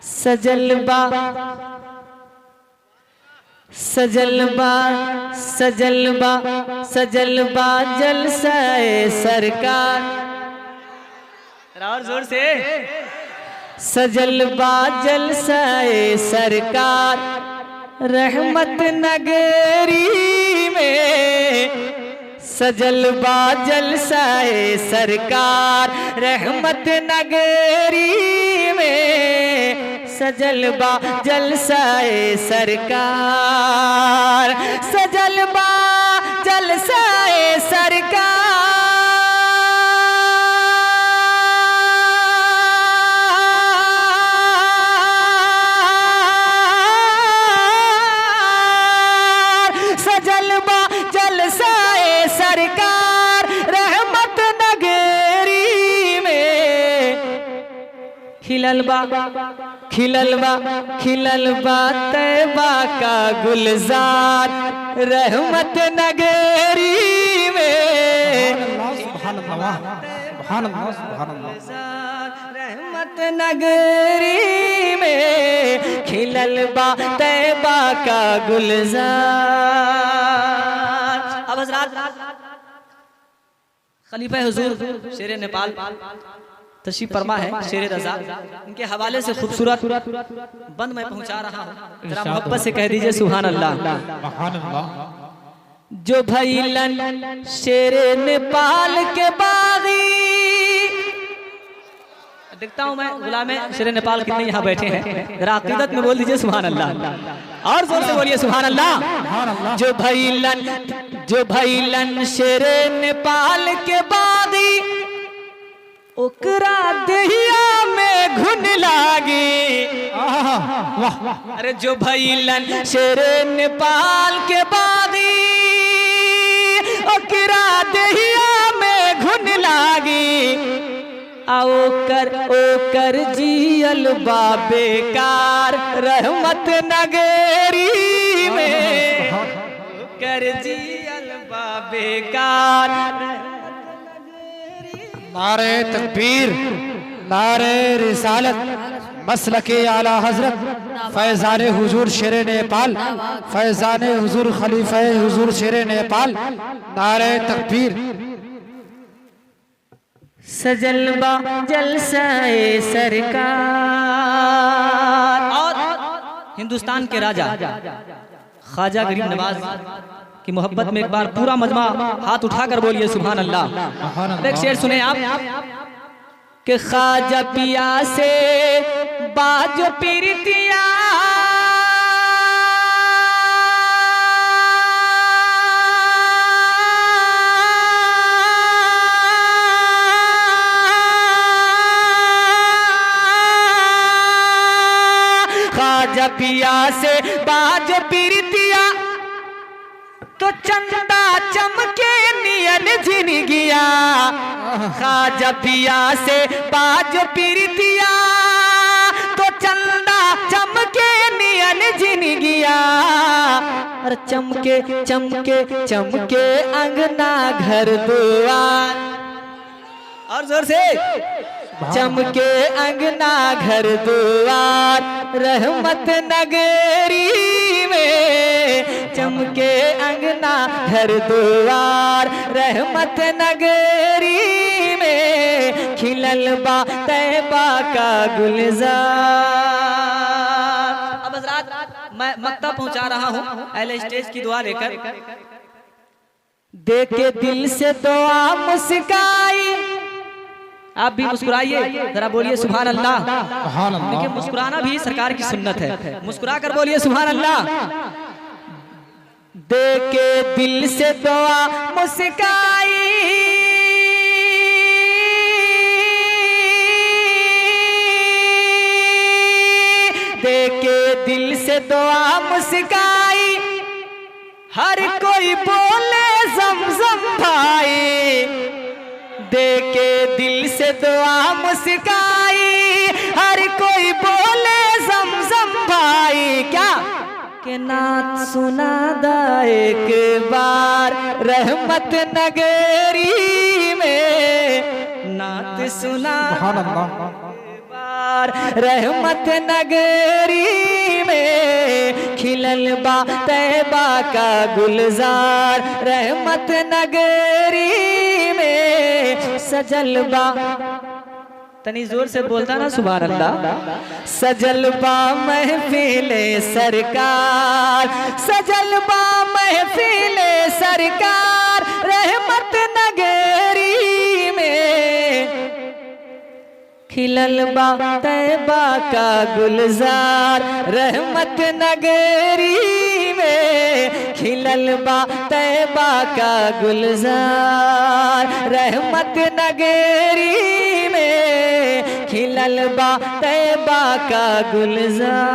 सजलबा सजलबा सजलबा सजलबा जलसाए सरकार। और जोर से सजलबा जलसाए सरकार रहमत नगरी में। सजलबा जलसाए सरकार रहमत नगरी में। सजलबा जलसाए सरकार सजलबा जलसाए सरकार। सजलबा जलसाए सरकार रहमत नगरी में। खिललबा खिललबा खिललबा तैबा का गुलजार रहमत नगरी में। रहमत नगरी में खिललबा तैबा का गुलजार। अब हज़रात खलीफा हुजूर शेर नेपाल तशरीफ फरमा है, शेर रज़ा, इनके हवाले से खूबसूरत बंद मैं पहुंचा रहा हूँ, जरा मोहब्बत से कह दीजिए सुभान अल्लाह। जो भैलन शेर नेपाल के बागी, देखता हूँ मैं गुलामे शेर नेपाल कितने यहाँ बैठे हैं, जरा अकीदत में बोल दीजिए सुभान अल्लाह, और जोर से बोलिए सुभान अल्लाह। जो भैलन शेर नेपाल के बागी ओकरा दहिया में घुन लागी। अरे जो भैलन शेर नेपाल के बागी ओकरा दहिया में घुन लागी। ओकर जियल बा बेकार रहमत नगरी में। ओकर जियल बा बेकार। नारे तकबीर, नारे रिसालत, मसलके आला हजरत फैजान हुजूर शेर नेपाल, फैजान हुजूर खलीफा हुजूर शेर नेपाल, नारे तकबीर। सजलबा जलसाए सरकार। और हिंदुस्तान के राजा ख्वाजा गरीब नवाज की मोहब्बत में एक बार पूरा मजमा हाथ उठाकर बोलिए सुभान अल्लाह। एक शेर सुने आप कि ख्वाजा पिया से बाज पीरतिया ख्वाजा पिया से बाज पीरतिया तो चंदा चमके नियन झिन गया। ख्वाजा पिया से बाज पीरतिया तो चंदा चमके नियन झिन गया। और चमके चमके चमके अंगना घर दुआर, और जोर से चमके अंगना घर दुआर रहमत नगरी में। चमके अंगना घर दुआर रहमत नगरी में। खिललबा तैबा का गुलजार। अब हज़रात मैं मक्ता पहुंचा रहा हूं अहले स्टेज की दुआ लेकर। देखे दिल से दुआ मुस्काई, आप भी मुस्कुराइए, जरा बोलिए सुभान अल्लाह। देखिए मुस्कुराना भी सरकार की सुन्नत है, मुस्कुरा कर बोलिए सुभान अल्लाह। देके दिल से दुआ मुस्काई, देके दिल से दुआ मुस्काई। हर कोई बोले ज़मज़म भाई, देके दिल से दुआ मुस्काई। हर कोई बोले ज़मज़म भाई। क्या के नात सुना दा एक बार रहमत नगरी में। नात सुना रहमत नगरी में खिलल बा तैबा का गुलजार, रहमत नगरी में सजल बा, तनी जोर से बोलता ना सुभान अल्लाह। सजल बा महफिले सरकार, सजल बा महफिले सरकार, रहमत नगरी में खिलल बा तैबा का गुलजार, रहमत नगरी में खिलल बा तैबा का गुलजार, रहमत नगरी में खिलल बा तैबा का गुलजार।